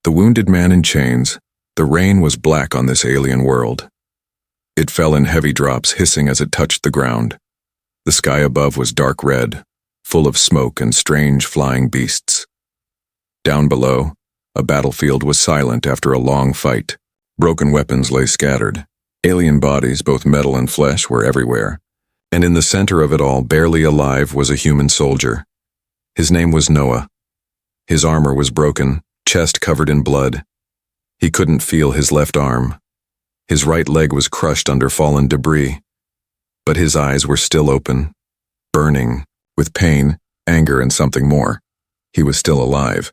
The wounded man in chains. The rain was black on this alien world. It fell in heavy drops, hissing as it touched the ground. The sky above was dark red, full of smoke and strange flying beasts. Down below, a battlefield was silent after a long fight. Broken weapons lay scattered. Alien bodies, both metal and flesh, were everywhere. And in the center of it all, barely alive, was a human soldier. His name was Noah. His armor was broken, chest covered in blood. He couldn't feel his left arm. His right leg was crushed under fallen debris. But his eyes were still open, burning, with pain, anger, and something more. He was still alive.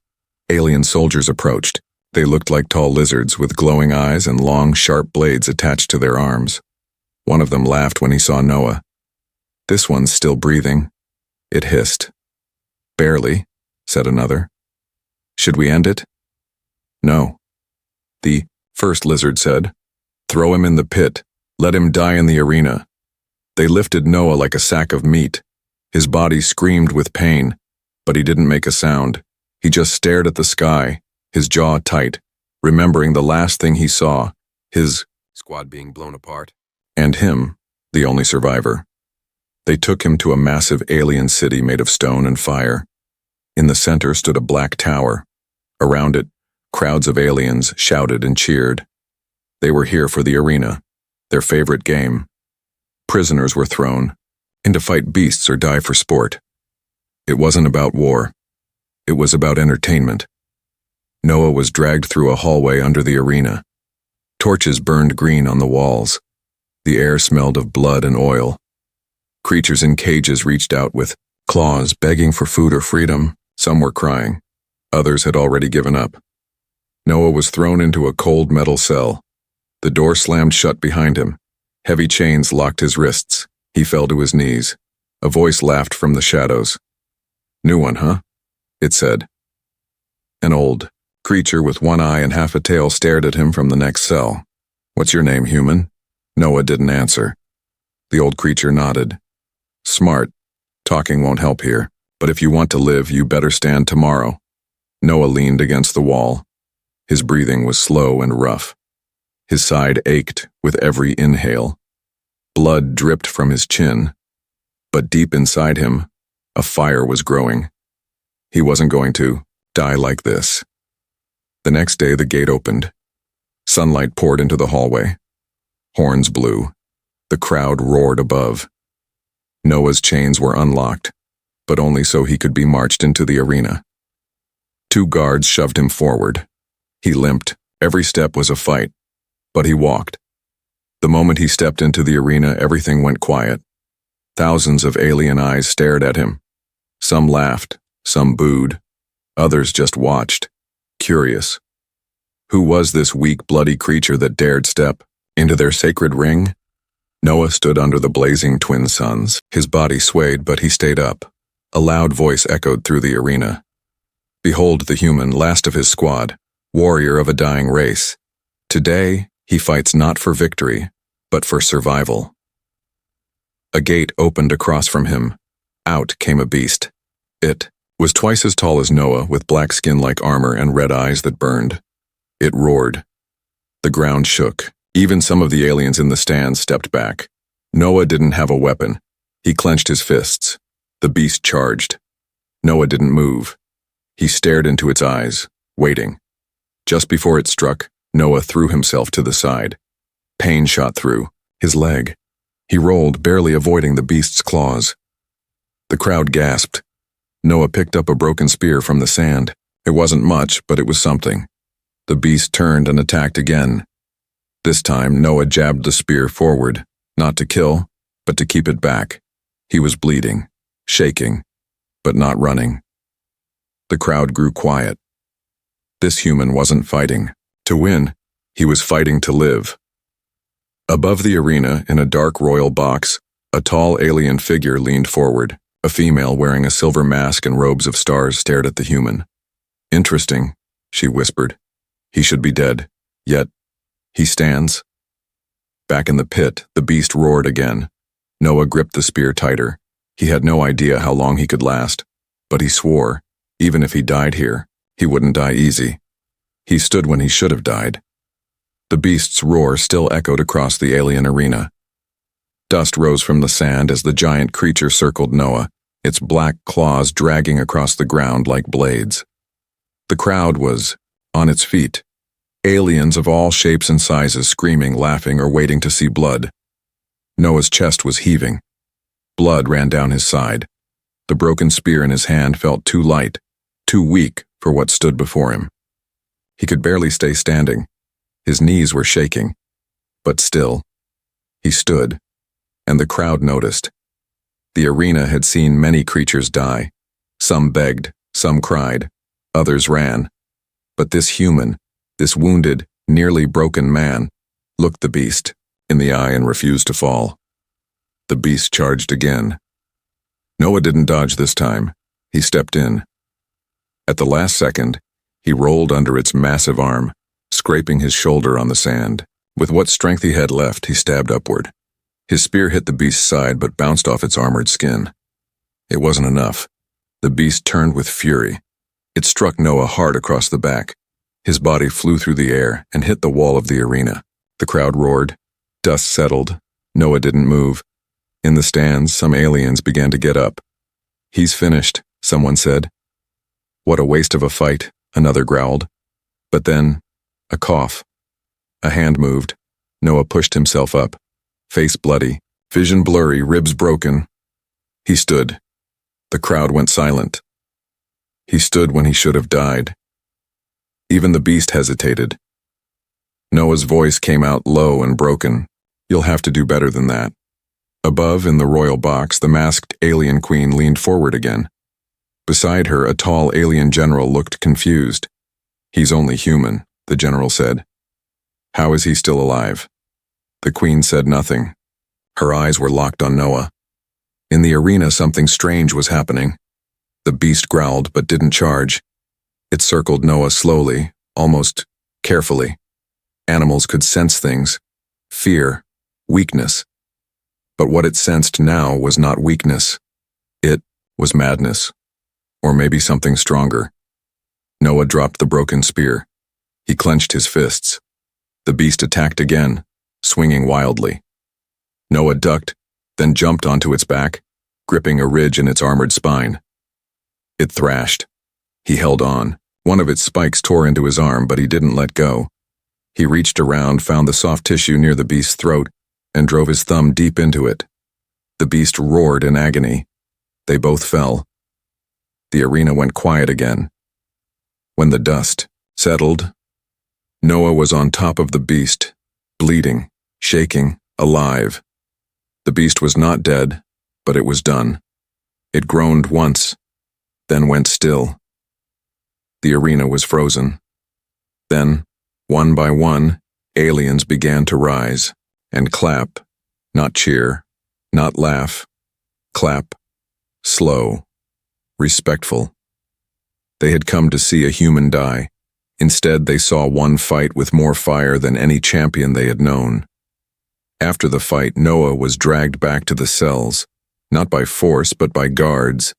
Alien soldiers approached. They looked like tall lizards with glowing eyes and long, sharp blades attached to their arms. One of them laughed when he saw Noah. "This one's still breathing," it hissed. "Barely," said another. "Should we end it?" "No," the first lizard said. "Throw him in the pit. Let him die in the arena." They lifted Noah like a sack of meat. His body screamed with pain, but he didn't make a sound. He just stared at the sky, his jaw tight, remembering the last thing he saw, his squad being blown apart, and him, the only survivor. They took him to a massive alien city made of stone and fire. In the center stood a black tower. Around it, crowds of aliens shouted and cheered. They were here for the arena, their favorite game. Prisoners were thrown, in to fight beasts or die for sport. It wasn't about war. It was about entertainment. Noah was dragged through a hallway under the arena. Torches burned green on the walls. The air smelled of blood and oil. Creatures in cages reached out with claws, begging for food or freedom. Some were crying. Others had already given up. Noah was thrown into a cold metal cell. The door slammed shut behind him. Heavy chains locked his wrists. He fell to his knees. A voice laughed from the shadows. "New one, huh?" it said. An old creature with one eye and half a tail stared at him from the next cell. "What's your name, human?" Noah didn't answer. The old creature nodded. "Smart. Talking won't help here. But if you want to live, you better stand tomorrow." Noah leaned against the wall. His breathing was slow and rough. His side ached with every inhale. Blood dripped from his chin. But deep inside him, a fire was growing. He wasn't going to die like this. The next day, the gate opened. Sunlight poured into the hallway. Horns blew. The crowd roared above. Noah's chains were unlocked, but only so he could be marched into the arena. 2 guards shoved him forward. He limped. Every step was a fight, but he walked. The moment he stepped into the arena, everything went quiet. Thousands of alien eyes stared at him. Some laughed, some booed. Others just watched, curious. Who was this weak, bloody creature that dared step into their sacred ring? Noah stood under the blazing twin suns. His body swayed, but he stayed up. A loud voice echoed through the arena. "Behold the human, last of his squad, warrior of a dying race. Today, he fights not for victory, but for survival." A gate opened across from him. Out came a beast. It was twice as tall as Noah, with black skin like armor and red eyes that burned. It roared. The ground shook. Even some of the aliens in the stands stepped back. Noah didn't have a weapon. He clenched his fists. The beast charged. Noah didn't move. He stared into its eyes, waiting. Just before it struck, Noah threw himself to the side. Pain shot through his leg. He rolled, barely avoiding the beast's claws. The crowd gasped. Noah picked up a broken spear from the sand. It wasn't much, but it was something. The beast turned and attacked again. This time, Noah jabbed the spear forward, not to kill, but to keep it back. He was bleeding, shaking, but not running. The crowd grew quiet. This human wasn't fighting to win. He was fighting to live. Above the arena, in a dark royal box, a tall alien figure leaned forward. A female wearing a silver mask and robes of stars stared at the human. "Interesting," she whispered. "He should be dead. Yet, he stands." Back in the pit, the beast roared again. Noah gripped the spear tighter. He had no idea how long he could last, but he swore, even if he died here, he wouldn't die easy. He stood when he should have died. The beast's roar still echoed across the alien arena. Dust rose from the sand as the giant creature circled Noah, its black claws dragging across the ground like blades. The crowd was on its feet, aliens of all shapes and sizes screaming, laughing, or waiting to see blood. Noah's chest was heaving. Blood ran down his side. The broken spear in his hand felt too light, too weak for what stood before him. He could barely stay standing. His knees were shaking. But still, he stood, and the crowd noticed. The arena had seen many creatures die. Some begged, some cried, others ran. But this human, this wounded, nearly broken man, looked the beast in the eye and refused to fall. The beast charged again. Noah didn't dodge this time. He stepped in. At the last second, he rolled under its massive arm, scraping his shoulder on the sand. With what strength he had left, he stabbed upward. His spear hit the beast's side but bounced off its armored skin. It wasn't enough. The beast turned with fury. It struck Noah hard across the back. His body flew through the air and hit the wall of the arena. The crowd roared. Dust settled. Noah didn't move. In the stands, some aliens began to get up. "He's finished," someone said. "What a waste of a fight," another growled. But then, a cough. A hand moved. Noah pushed himself up, face bloody, vision blurry, ribs broken. He stood. The crowd went silent. He stood when he should have died. Even the beast hesitated. Noah's voice came out low and broken. "You'll have to do better than that." Above, in the royal box, the masked alien queen leaned forward again. Beside her, a tall alien general looked confused. "He's only human," the general said. "How is he still alive?" The queen said nothing. Her eyes were locked on Noah. In the arena, something strange was happening. The beast growled but didn't charge. It circled Noah slowly, almost carefully. Animals could sense things. Fear, weakness. But what it sensed now was not weakness. It was madness. Or maybe something stronger. Noah dropped the broken spear. He clenched his fists. The beast attacked again, swinging wildly. Noah ducked, then jumped onto its back, gripping a ridge in its armored spine. It thrashed. He held on. One of its spikes tore into his arm, but he didn't let go. He reached around, found the soft tissue near the beast's throat, and drove his thumb deep into it. The beast roared in agony. They both fell. The arena went quiet again. When the dust settled, Noah was on top of the beast, bleeding, shaking, alive. The beast was not dead, but it was done. It groaned once, then went still. The arena was frozen. Then, one by one, aliens began to rise and clap, not cheer, not laugh, clap, slow, respectful. They had come to see a human die. Instead, they saw one fight with more fire than any champion they had known. After the fight, Noah was dragged back to the cells, not by force but by guards,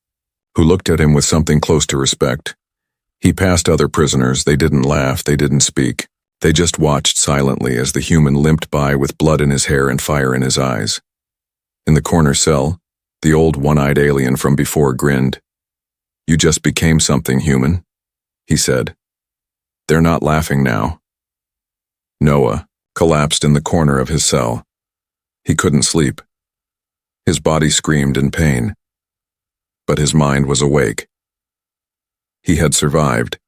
who looked at him with something close to respect. He passed other prisoners. They didn't laugh, they didn't speak. They just watched silently as the human limped by with blood in his hair and fire in his eyes. In the corner cell, the old one-eyed alien from before grinned. "You just became something, human," he said. "They're not laughing now." Noah collapsed in the corner of his cell. He couldn't sleep. His body screamed in pain, but his mind was awake. He had survived.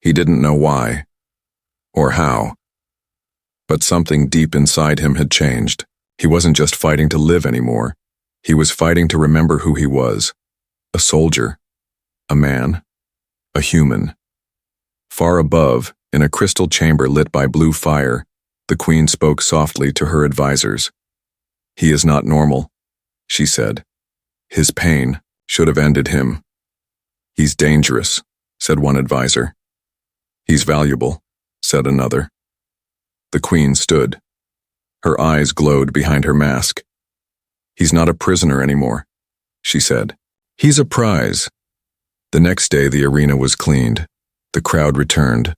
He didn't know why, or how. But something deep inside him had changed. He wasn't just fighting to live anymore. He was fighting to remember who he was. A soldier. A man. A human. Far above, in a crystal chamber lit by blue fire, the queen spoke softly to her advisors. "He is not normal," she said. "His pain should have ended him." "He's dangerous," said one advisor. "He's valuable," said another. The queen stood. Her eyes glowed behind her mask. "He's not a prisoner anymore," she said. "He's a prize." The next day the arena was cleaned. The crowd returned.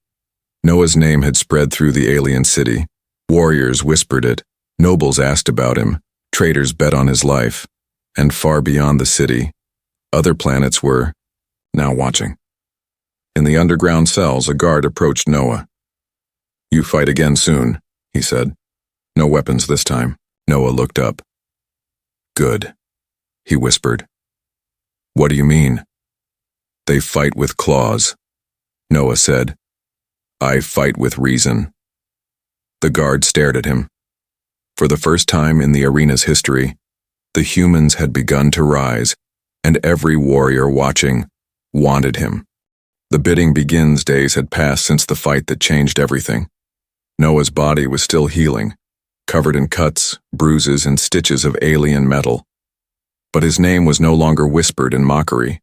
Noah's name had spread through the alien city. Warriors whispered it, nobles asked about him, traders bet on his life, and far beyond the city, other planets were now watching. In the underground cells, a guard approached Noah. "You fight again soon," he said. "No weapons this time." Noah looked up. "Good," he whispered. "What do you mean?" "They fight with claws," Noah said. "I fight with reason." The guard stared at him. For the first time in the arena's history, the humans had begun to rise, and every warrior watching wanted him. The bidding begins days had passed since the fight that changed everything. Noah's body was still healing, covered in cuts, bruises, and stitches of alien metal. But his name was no longer whispered in mockery.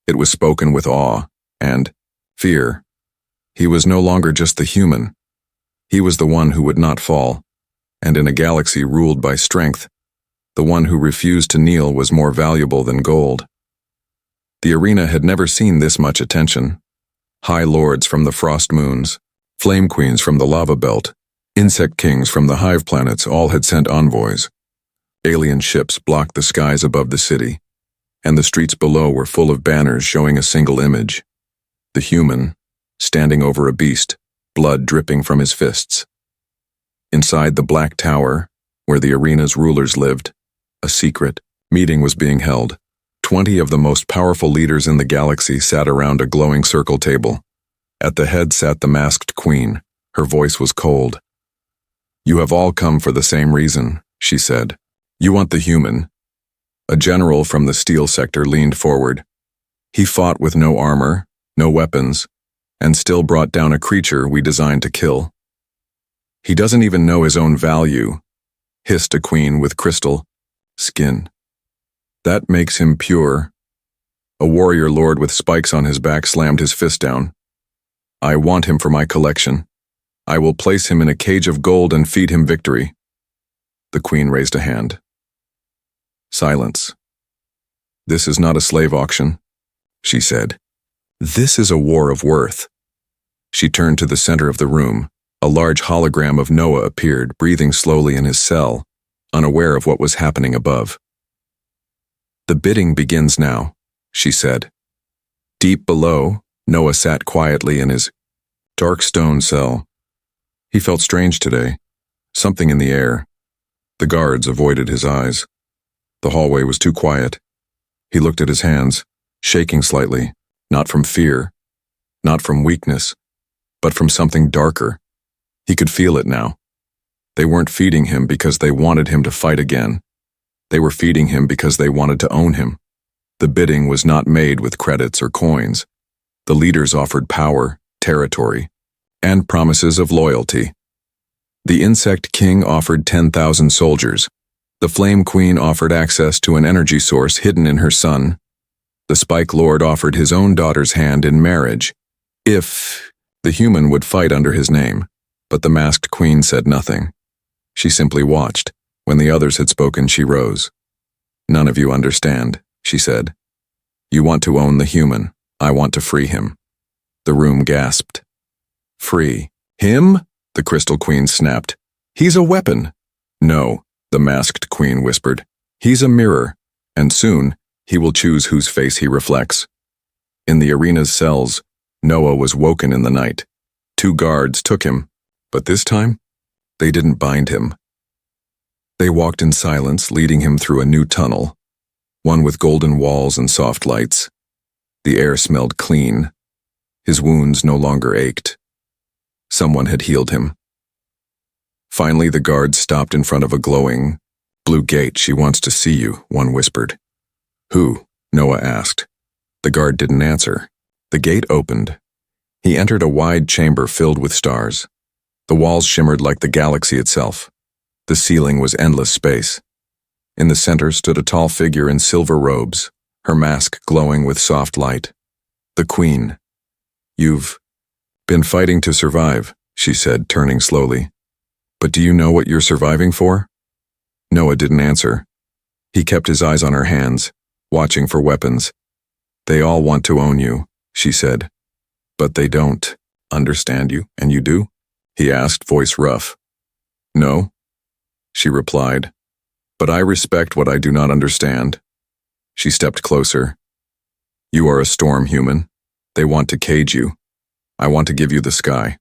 It was spoken with awe and fear. He was no longer just the human. He was the one who would not fall, and in a galaxy ruled by strength, the one who refused to kneel was more valuable than gold. The arena had never seen this much attention. High lords from the frost moons, flame queens from the lava belt, insect kings from the hive planets all had sent envoys. Alien ships blocked the skies above the city, and the streets below were full of banners showing a single image: the human, standing over a beast, blood dripping from his fists. Inside the Black Tower, where the arena's rulers lived, a secret meeting was being held. 20 of the most powerful leaders in the galaxy sat around a glowing circle table. At the head sat the masked queen. Her voice was cold. "You have all come for the same reason," she said. "You want the human." A general from the steel sector leaned forward. He fought with no armor, no weapons, and still brought down a creature we designed to kill. "He doesn't even know his own value," hissed a queen with crystal skin. "That makes him pure." A warrior lord with spikes on his back slammed his fist down. "I want him for my collection. I will place him in a cage of gold and feed him victory." The queen raised a hand. "Silence. This is not a slave auction," she said. "This is a war of worth." She turned to the center of the room. A large hologram of Noah appeared, breathing slowly in his cell, unaware of what was happening above. "The bidding begins now," she said. Deep below, Noah sat quietly in his dark stone cell. He felt strange today, something in the air. The guards avoided his eyes. The hallway was too quiet. He looked at his hands, shaking slightly, not from fear, not from weakness, but from something darker. He could feel it now. They weren't feeding him because they wanted him to fight again. They were feeding him because they wanted to own him. The bidding was not made with credits or coins. The leaders offered power, territory, and promises of loyalty. The Insect King offered 10,000 soldiers. The Flame Queen offered access to an energy source hidden in her son. The Spike Lord offered his own daughter's hand in marriage, if the human would fight under his name. But the Masked Queen said nothing. She simply watched. When the others had spoken, she rose. "None of you understand," she said. "You want to own the human. I want to free him." The room gasped. "Free him?" the Crystal Queen snapped. "He's a weapon." "No," the Masked Queen whispered. "He's a mirror, and soon he will choose whose face he reflects." In the arena's cells, Noah was woken in the night. 2 guards took him, but this time, they didn't bind him. They walked in silence, leading him through a new tunnel, one with golden walls and soft lights. The air smelled clean. His wounds no longer ached. Someone had healed him. Finally, the guards stopped in front of a glowing blue gate. "She wants to see you," one whispered. "Who?" Noah asked. The guard didn't answer. The gate opened. He entered a wide chamber filled with stars. The walls shimmered like the galaxy itself. The ceiling was endless space. In the center stood a tall figure in silver robes, her mask glowing with soft light. The Queen. "You've been fighting to survive," she said, turning slowly. "But do you know what you're surviving for?" Noah didn't answer. He kept his eyes on her hands, watching for weapons. "They all want to own you," she said. "But they don't." understand you, and you do?" he asked, voice rough. "No," she replied, "but I respect what I do not understand." She stepped closer. "You are a storm human. They want to cage you. I want to give you the sky."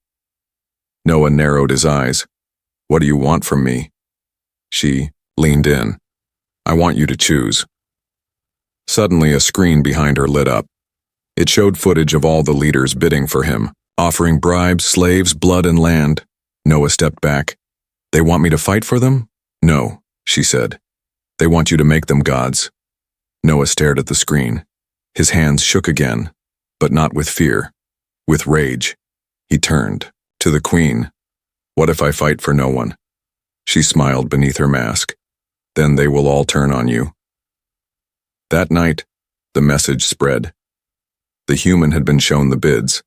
Noah narrowed his eyes. "What do you want from me?" She leaned in. "I want you to choose." Suddenly, a screen behind her lit up. It showed footage of all the leaders bidding for him, offering bribes, slaves, blood, and land. Noah stepped back. "They want me to fight for them?" "No," she said. "They want you to make them gods." Noah stared at the screen. His hands shook again, but not with fear, with rage. He turned to the queen. "What if I fight for no one?" She smiled beneath her mask. "Then they will all turn on you." That night, the message spread. The human had been shown the bids,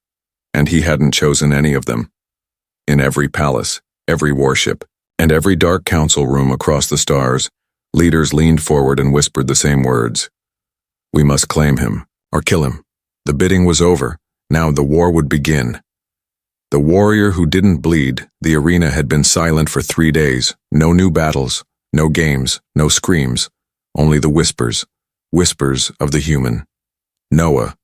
and he hadn't chosen any of them. In every palace, every warship, and every dark council room across the stars, leaders leaned forward and whispered the same words. "We must claim him, or kill him." The bidding was over. Now the war would begin. The warrior who didn't bleed, the arena had been silent for 3 days. No new battles, no games, no screams, only the whispers, whispers of the human. Noah,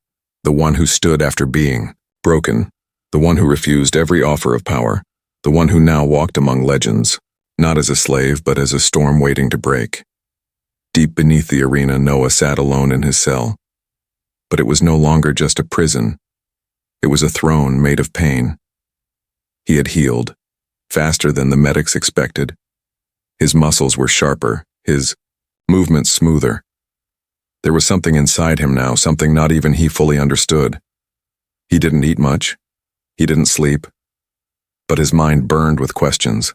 the one who stood after being broken, the one who refused every offer of power, the one who now walked among legends, not as a slave but as a storm waiting to break. Deep beneath the arena, Noah sat alone in his cell. But it was no longer just a prison. It was a throne made of pain. He had healed, faster than the medics expected. His muscles were sharper, his movements smoother. There was something inside him now, something not even he fully understood. He didn't eat much. He didn't sleep. But his mind burned with questions.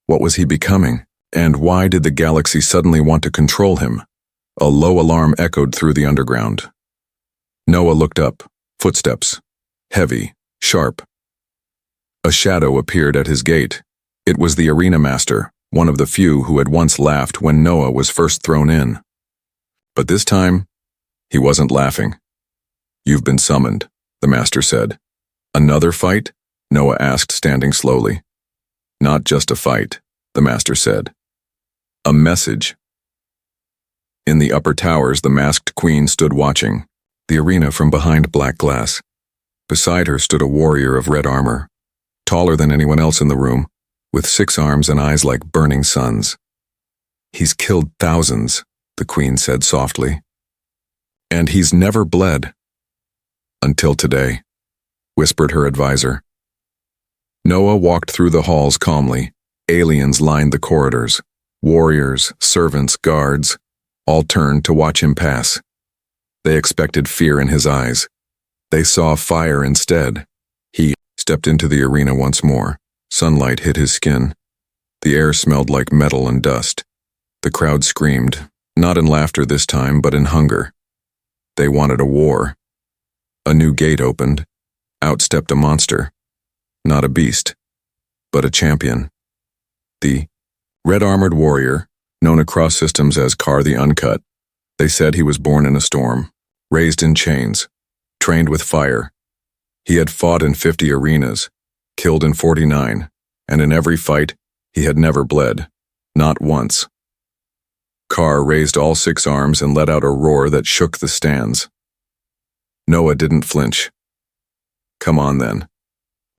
What was he becoming? And why did the galaxy suddenly want to control him? A low alarm echoed through the underground. Noah looked up, footsteps, heavy, sharp. A shadow appeared at his gate. It was the arena master, one of the few who had once laughed when Noah was first thrown in. But this time, he wasn't laughing. "You've been summoned," the master said. "Another fight?" Noah asked, standing slowly. "Not just a fight," the master said. "A message." In the upper towers, the masked queen stood watching, the arena from behind black glass. Beside her stood a warrior of red armor, taller than anyone else in the room, with 6 arms and eyes like burning suns. "He's killed thousands," the queen said softly. "And he's never bled." "Until today," whispered her advisor. Noah walked through the halls calmly. Aliens lined the corridors. Warriors, servants, guards, all turned to watch him pass. They expected fear in his eyes. They saw fire instead. He stepped into the arena once more. Sunlight hit his skin. The air smelled like metal and dust. The crowd screamed, not in laughter this time, but in hunger. They wanted a war. A new gate opened. Out stepped a monster. Not a beast, but a champion. The red-armored warrior, known across systems as Kar the Uncut. They said he was born in a storm, raised in chains, trained with fire. He had fought in 50 arenas, killed in 49, and in every fight, he had never bled, not once. Kar raised all 6 arms and let out a roar that shook the stands. Noah didn't flinch. "Come on then,"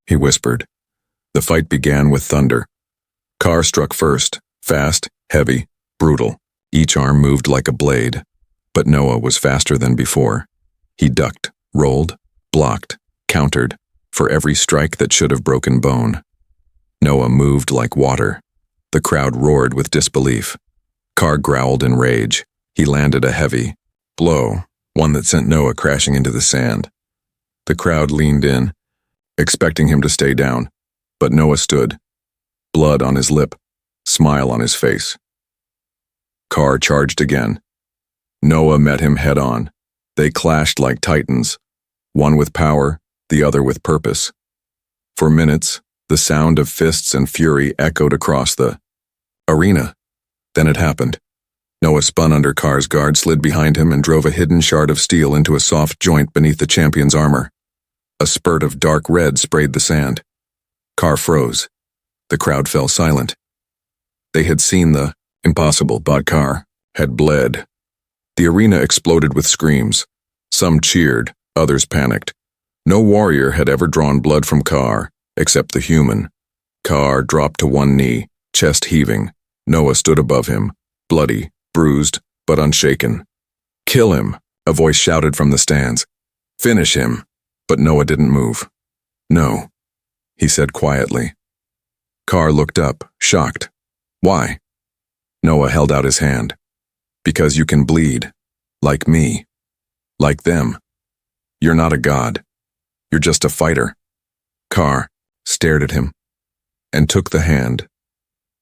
he whispered. The fight began with thunder. Kar struck first, fast, heavy, brutal. Each arm moved like a blade. But Noah was faster than before. He ducked, rolled, blocked, countered, for every strike that should have broken bone. Noah moved like water. The crowd roared with disbelief. Kar growled in rage. He landed a heavy blow, one that sent Noah crashing into the sand. The crowd leaned in, expecting him to stay down, but Noah stood, blood on his lip, smile on his face. Kar charged again. Noah met him head-on. They clashed like titans, one with power, the other with purpose. For minutes, the sound of fists and fury echoed across the arena. Then it happened. Noah spun under Kar's guard, slid behind him, and drove a hidden shard of steel into a soft joint beneath the champion's armor. A spurt of dark red sprayed the sand. Carr froze. The crowd fell silent. They had seen the impossible, but Carr had bled. The arena exploded with screams. Some cheered, others panicked. No warrior had ever drawn blood from Carr, except the human. Carr dropped to one knee, chest heaving. Noah stood above him, bloody, bruised, but unshaken. "Kill him," a voice shouted from the stands. "Finish him." But Noah didn't move. "No," he said quietly. Carr looked up, shocked. "Why?" Noah held out his hand. "Because you can bleed. Like me. Like them. You're not a god. You're just a fighter." Carr stared at him and took the hand.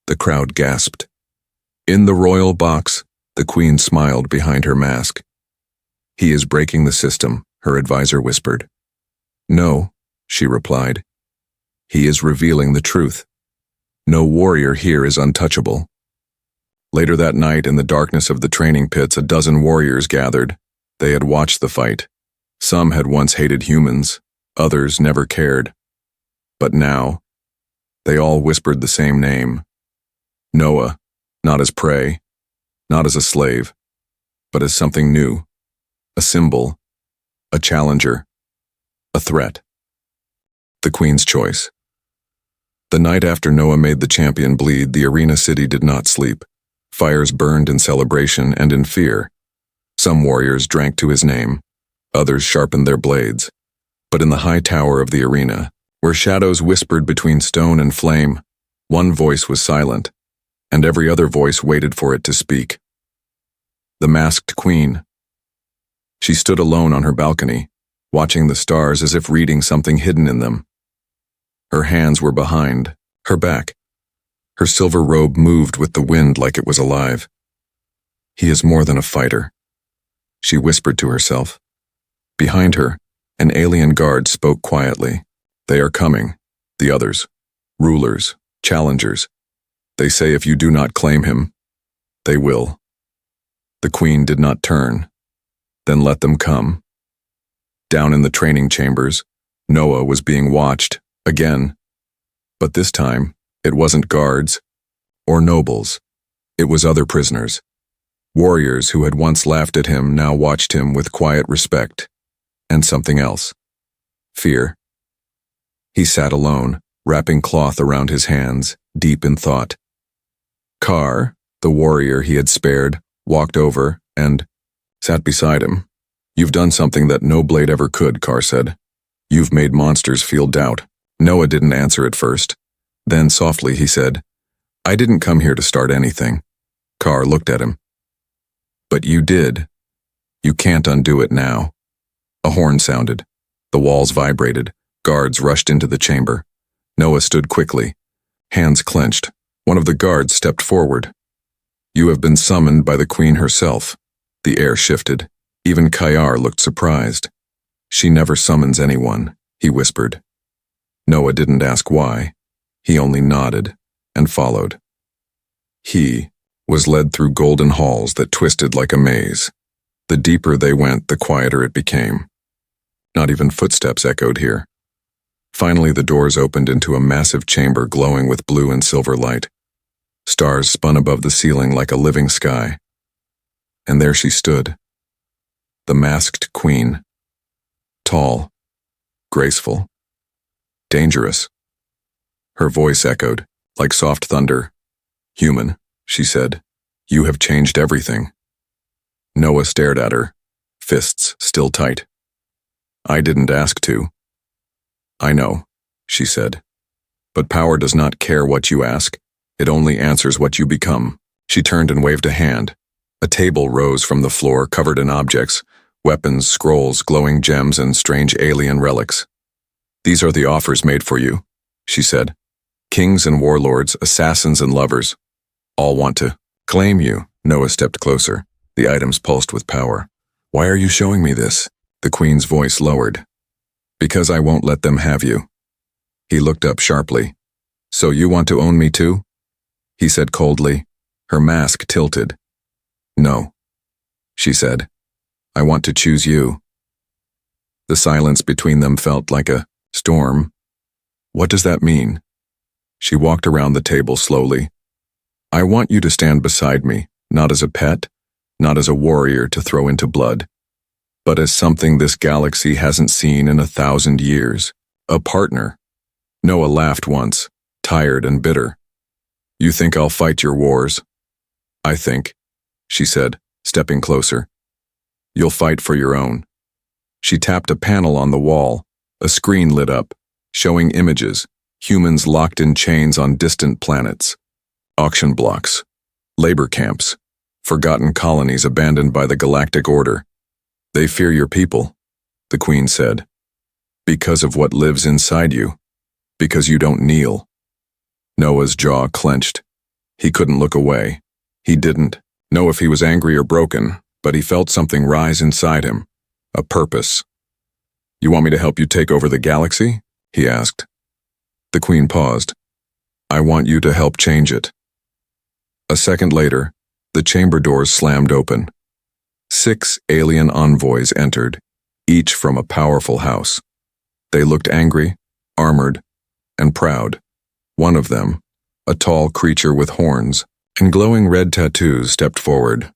The crowd gasped. In the royal box, the queen smiled behind her mask. "He is breaking the system," her advisor whispered. "No," she replied. "He is revealing the truth. No warrior here is untouchable." Later that night, in the darkness of the training pits, a dozen warriors gathered. They had watched the fight. Some had once hated humans, others never cared. But now, they all whispered the same name. Noah, not as prey, not as a slave, but as something new. A symbol, a challenger, a threat. The Queen's choice. The night after Noah made the champion bleed, the arena city did not sleep. Fires burned in celebration and in fear. Some warriors drank to his name, others sharpened their blades. But in the high tower of the arena, where shadows whispered between stone and flame, one voice was silent, and every other voice waited for it to speak. The masked queen. She stood alone on her balcony, watching the stars as if reading something hidden in them. Her hands were behind her back. Her silver robe moved with the wind like it was alive. "He is more than a fighter," she whispered to herself. Behind her, an alien guard spoke quietly. "They are coming, the others, rulers, challengers. They say if you do not claim him, they will." The queen did not turn. Then let them come. Down in the training chambers, Noah was being watched, again. But this time, it wasn't guards or nobles. It was other prisoners. Warriors who had once laughed at him now watched him with quiet respect. And something else. Fear. He sat alone, wrapping cloth around his hands, deep in thought. Carr, the warrior he had spared, walked over and sat beside him. "You've done something that no blade ever could," Carr said. "You've made monsters feel doubt." Noah didn't answer at first. Then softly he said, "I didn't come here to start anything." Carr looked at him. "But you did. You can't undo it now." A horn sounded. The walls vibrated. Guards rushed into the chamber. Noah stood quickly, hands clenched. One of the guards stepped forward. "You have been summoned by the queen herself." The air shifted. Even Kayar looked surprised. "She never summons anyone," he whispered. Noah didn't ask why. He only nodded and followed. He was led through golden halls that twisted like a maze. The deeper they went, the quieter it became. Not even footsteps echoed here. Finally, the doors opened into a massive chamber glowing with blue and silver light. Stars spun above the ceiling like a living sky. And there she stood, the masked queen. Tall, graceful, dangerous. Her voice echoed, like soft thunder. "Human," she said, "you have changed everything." Noah stared at her, fists still tight. "I didn't ask to." "I know," she said. "But power does not care what you ask. It only answers what you become." She turned and waved a hand. A table rose from the floor, covered in objects, weapons, scrolls, glowing gems, and strange alien relics. "These are the offers made for you," she said. "Kings and warlords, assassins and lovers, all want to claim you." Noah stepped closer. The items pulsed with power. "Why are you showing me this?" The queen's voice lowered. "Because I won't let them have you." He looked up sharply. "So you want to own me too?" He said coldly. Her mask tilted. "No," she said. "I want to choose you." The silence between them felt like a storm. What does that mean? She walked around the table slowly. I want you to stand beside me, not as a pet, not as a warrior to throw into blood, but as something this galaxy hasn't seen in 1,000 years. A partner. Noah laughed once, tired and bitter. You think I'll fight your wars? I think, she said, stepping closer. You'll fight for your own. She tapped a panel on the wall. A screen lit up, showing images, humans locked in chains on distant planets. Auction blocks, labor camps, forgotten colonies abandoned by the Galactic Order. They fear your people, the Queen said, because of what lives inside you, because you don't kneel. Noah's jaw clenched. He couldn't look away. He didn't know if he was angry or broken, but he felt something rise inside him, a purpose. You want me to help you take over the galaxy? He asked. The Queen paused. I want you to help change it. A second later, the chamber doors slammed open. 6 alien envoys entered, each from a powerful house. They looked angry, armored, and proud. One of them, a tall creature with horns and glowing red tattoos, stepped forward.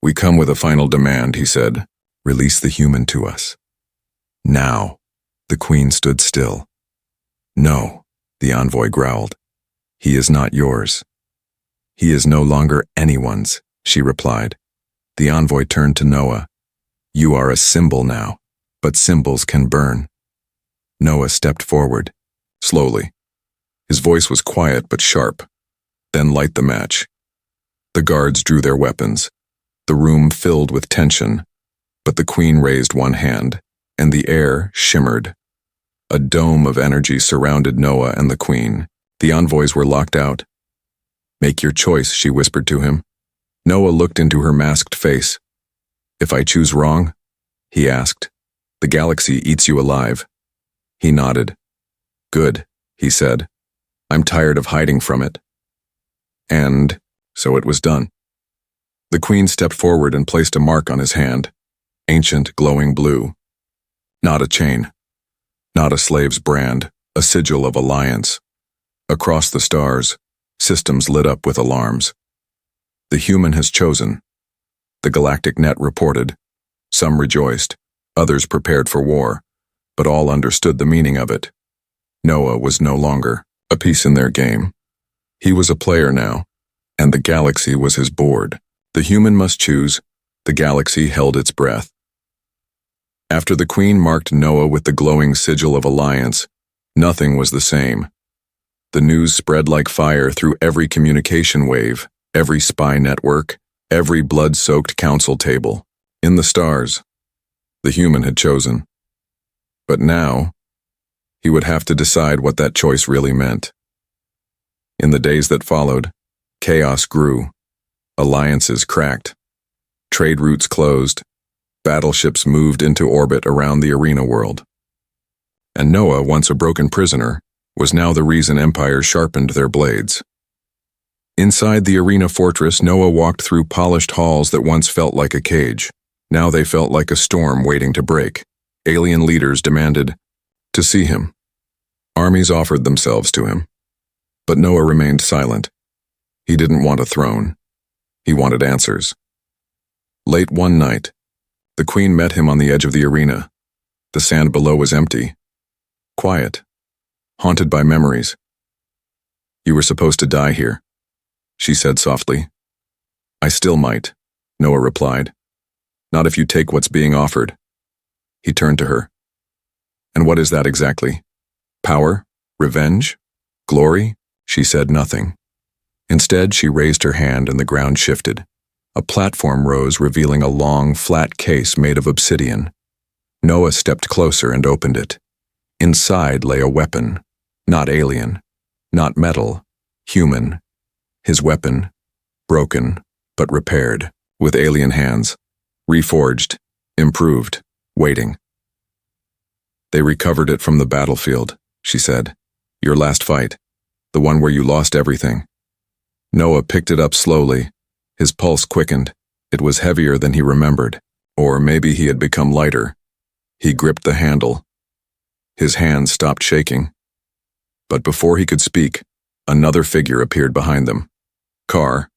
We come with a final demand, he said. Release the human to us. Now. The Queen stood still. No, the envoy growled. He is not yours. He is no longer anyone's, she replied. The envoy turned to Noah. You are a symbol now, but symbols can burn. Noah stepped forward, slowly. His voice was quiet but sharp. Then light the match. The guards drew their weapons. The room filled with tension, but the Queen raised one hand, and the air shimmered. A dome of energy surrounded Noah and the Queen. The envoys were locked out. Make your choice, she whispered to him. Noah looked into her masked face. If I choose wrong? He asked. The galaxy eats you alive. He nodded. Good, he said. I'm tired of hiding from it. And so it was done. The Queen stepped forward and placed a mark on his hand. Ancient, glowing blue. Not a chain. Not a slave's brand, a sigil of alliance. Across the stars, systems lit up with alarms. The human has chosen. The galactic net reported. Some rejoiced, others prepared for war, but all understood the meaning of it. Noah was no longer a piece in their game. He was a player now, and the galaxy was his board. The human must choose. The galaxy held its breath. After the Queen marked Noah with the glowing sigil of alliance, nothing was the same. The news spread like fire through every communication wave, every spy network, every blood-soaked council table. In the stars, the human had chosen. But now, he would have to decide what that choice really meant. In the days that followed, chaos grew. Alliances cracked. Trade routes closed. Battleships moved into orbit around the arena world. And Noah, once a broken prisoner, was now the reason empires sharpened their blades. Inside the arena fortress, Noah walked through polished halls that once felt like a cage. Now they felt like a storm waiting to break. Alien leaders demanded to see him. Armies offered themselves to him. But Noah remained silent. He didn't want a throne. He wanted answers. Late one night, the Queen met him on the edge of the arena. The sand below was empty. Quiet. Haunted by memories. You were supposed to die here, she said softly. I still might, Noah replied. Not if you take what's being offered. He turned to her. And what is that exactly? Power? Revenge? Glory? She said nothing. Instead, she raised her hand and the ground shifted. A platform rose, revealing a long, flat case made of obsidian. Noah stepped closer and opened it. Inside lay a weapon. Not alien. Not metal. Human. His weapon. Broken, but repaired. With alien hands. Reforged. Improved. Waiting. They recovered it from the battlefield, she said. Your last fight. The one where you lost everything. Noah picked it up slowly. His pulse quickened. It was heavier than he remembered. Or maybe he had become lighter. He gripped the handle. His hands stopped shaking. But before he could speak, another figure appeared behind them. Car.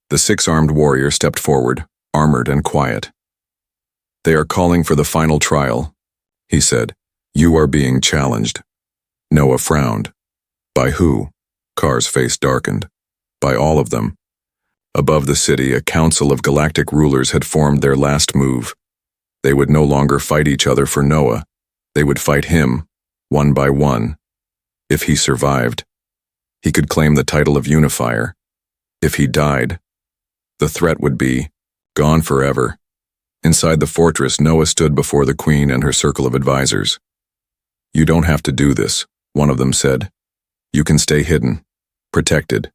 The six-armed warrior stepped forward, armored and quiet. "They are calling for the final trial," he said. "You are being challenged." Noah frowned. "By who?" Car's face darkened. "By all of them." Above the city, a council of galactic rulers had formed their last move. They would no longer fight each other for Noah. They would fight him, one by one. If he survived, he could claim the title of unifier. If he died, the threat would be gone forever. Inside the fortress, Noah stood before the queen and her circle of advisors. "You don't have to do this," one of them said. "You can stay hidden, protected."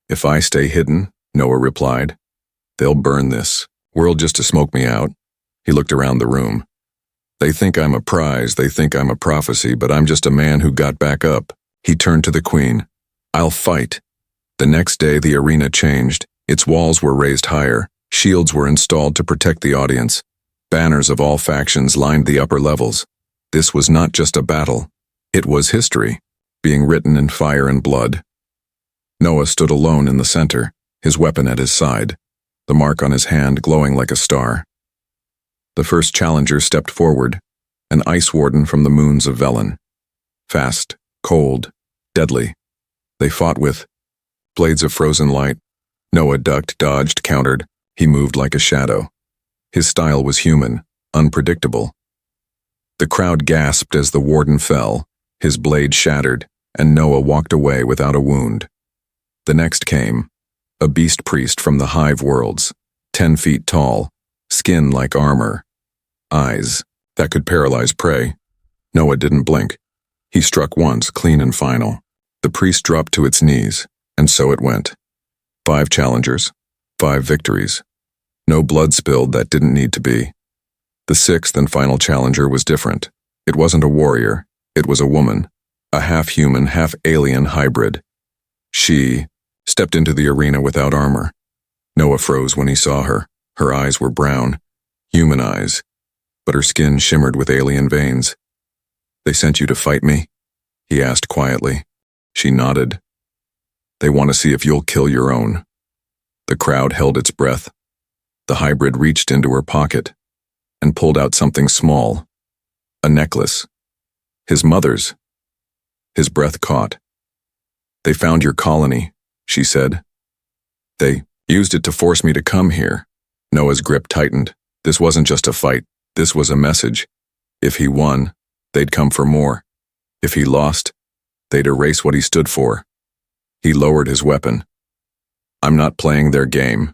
"If I stay hidden," Noah replied, "they'll burn this world just to smoke me out." He looked around the room. "They think I'm a prize, they think I'm a prophecy, but I'm just a man who got back up." He turned to the queen. "I'll fight." The next day, the arena changed. Its walls were raised higher. Shields were installed to protect the audience. Banners of all factions lined the upper levels. This was not just a battle. It was history, being written in fire and blood. Noah stood alone in the center, his weapon at his side, the mark on his hand glowing like a star. The first challenger stepped forward, an ice warden from the moons of Velen. Fast, cold, deadly. They fought with blades of frozen light. Noah ducked, dodged, countered. He moved like a shadow. His style was human, unpredictable. The crowd gasped as the warden fell, his blade shattered, and Noah walked away without a wound. The next came, a beast priest from the hive worlds, 10 feet tall, skin like armor, eyes that could paralyze prey. Noah didn't blink. He struck once, clean and final. The priest dropped to its knees, and so it went. 5 challengers, 5 victories. No blood spilled that didn't need to be. The 6th and final challenger was different. It wasn't a warrior, it was a woman, a half-human, half-alien hybrid. She stepped into the arena without armor. Noah froze when he saw her. Her eyes were brown, human eyes, but her skin shimmered with alien veins. "They sent you to fight me?" he asked quietly. She nodded. "They want to see if you'll kill your own." The crowd held its breath. The hybrid reached into her pocket and pulled out something small, a necklace. His mother's. His breath caught. "They found your colony," she said. "They used it to force me to come here." Noah's grip tightened. This wasn't just a fight. This was a message. If he won, they'd come for more. If he lost, they'd erase what he stood for. He lowered his weapon. "I'm not playing their game."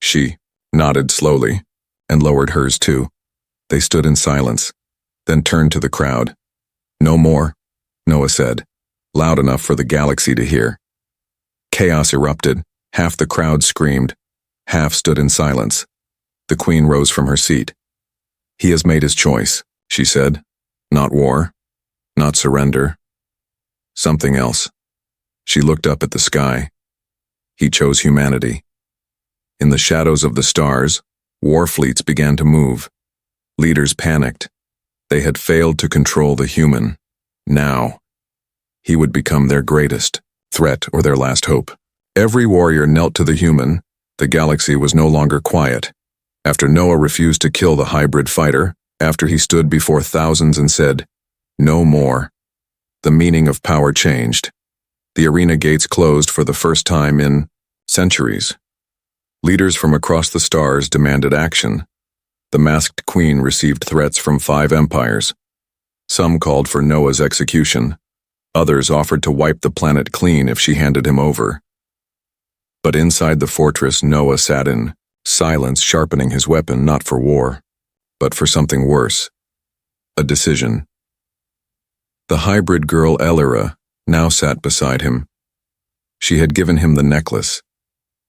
She nodded slowly and lowered hers too. They stood in silence, then turned to the crowd. "No more," Noah said, loud enough for the galaxy to hear. Chaos erupted. Half the crowd screamed. Half stood in silence. The queen rose from her seat. "He has made his choice," she said. "Not war, not surrender. Something else." She looked up at the sky. He chose humanity. In the shadows of the stars, war fleets began to move. Leaders panicked. They had failed to control the human. Now, he would become their greatest threat or their last hope. Every warrior knelt to the human. The galaxy was no longer quiet. After Noah refused to kill the hybrid fighter, after he stood before thousands and said, "No more," the meaning of power changed. The arena gates closed for the first time in centuries. Leaders from across the stars demanded action. The masked queen received threats from 5 empires. Some called for Noah's execution. Others offered to wipe the planet clean if she handed him over. But inside the fortress, Noah sat in silence, sharpening his weapon not for war, but for something worse. A decision. The hybrid girl Elira now sat beside him. She had given him the necklace,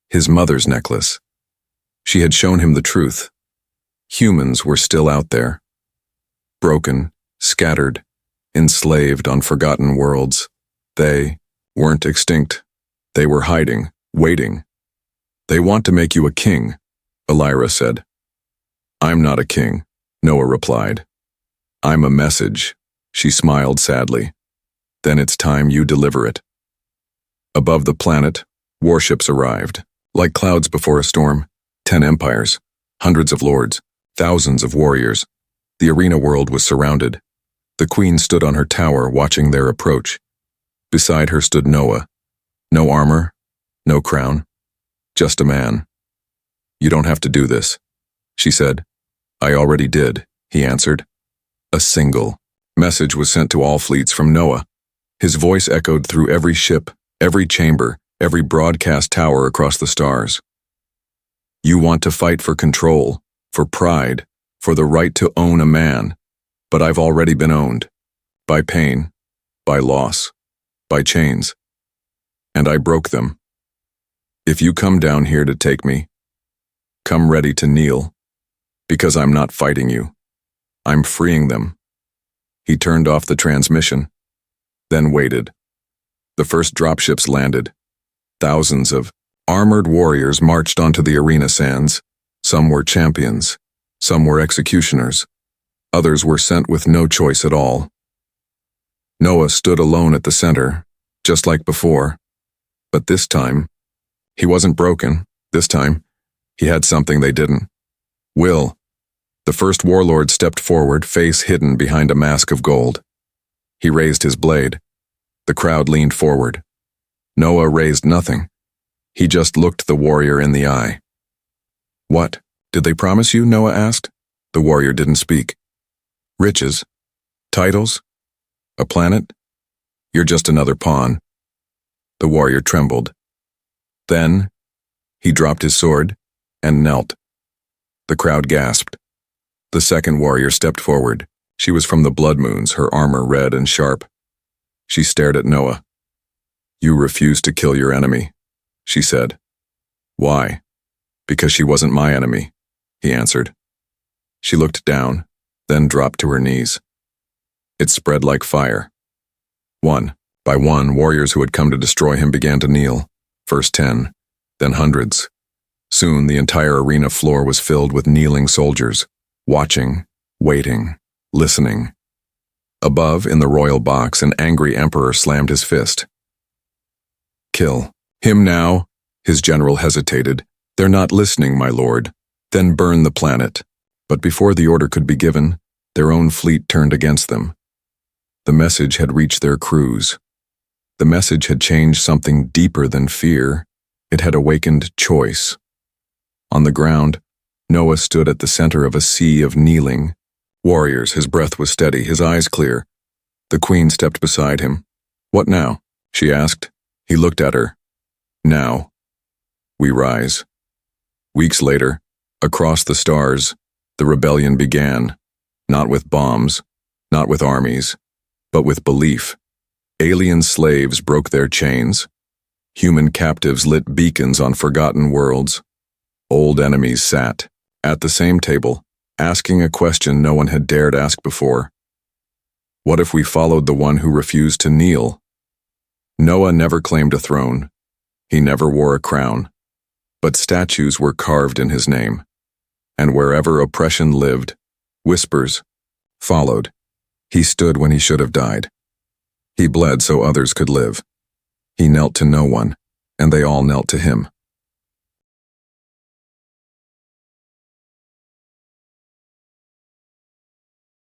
his mother's necklace. She had shown him the truth. Humans were still out there. Broken, scattered, enslaved on forgotten worlds. They weren't extinct. They were hiding, waiting. "They want to make you a king," Elira said. "I'm not a king," Noah replied. I'm a message. She smiled sadly. Then it's time you deliver it. Above the planet, warships arrived. Like clouds before a storm, 10 empires, hundreds of lords, thousands of warriors. The arena world was surrounded. The queen stood on her tower watching their approach. Beside her stood Noah. No armor, no crown, just a man. You don't have to do this, she said. I already did, he answered. A single message was sent to all fleets from Noah. His voice echoed through every ship, every chamber, every broadcast tower across the stars. You want to fight for control, for pride, for the right to own a man, but I've already been owned. By pain, by loss, by chains. And I broke them. If you come down here to take me, come ready to kneel, because I'm not fighting you. I'm freeing them. He turned off the transmission, then waited. The first dropships landed. Thousands of armored warriors marched onto the arena sands. Some were champions, some were executioners, others were sent with no choice at all. Noah stood alone at the center, just like before. But this time, he wasn't broken. This time, he had something they didn't. Will. The first warlord stepped forward, face hidden behind a mask of gold. He raised his blade. The crowd leaned forward. Noah raised nothing. He just looked the warrior in the eye. What? Did they promise you? Noah asked. The warrior didn't speak. Riches? Titles? A planet? You're just another pawn. The warrior trembled. Then, he dropped his sword and knelt. The crowd gasped. The second warrior stepped forward. She was from the Blood Moons, her armor red and sharp. She stared at Noah. You refused to kill your enemy, she said. Why? Because she wasn't my enemy, he answered. She looked down, then dropped to her knees. It spread like fire. One by one, warriors who had come to destroy him began to kneel. First 10, then hundreds. Soon the entire arena floor was filled with kneeling soldiers, watching, waiting, listening. Above, in the royal box, an angry emperor slammed his fist. Kill him now, his general hesitated. They're not listening, my lord. Then burn the planet. But before the order could be given, their own fleet turned against them. The message had reached their crews. The message had changed something deeper than fear. It had awakened choice. On the ground, Noah stood at the center of a sea of kneeling warriors. His breath was steady, his eyes clear. The queen stepped beside him. What now? She asked. He looked at her. Now. We rise. Weeks later, across the stars, the rebellion began. Not with bombs, not with armies, but with belief. Alien slaves broke their chains. Human captives lit beacons on forgotten worlds. Old enemies sat at the same table, asking a question no one had dared ask before. What if we followed the one who refused to kneel? Noah never claimed a throne. He never wore a crown. But statues were carved in his name. And wherever oppression lived, whispers followed. He stood when he should have died. He bled so others could live. He knelt to no one, and they all knelt to him.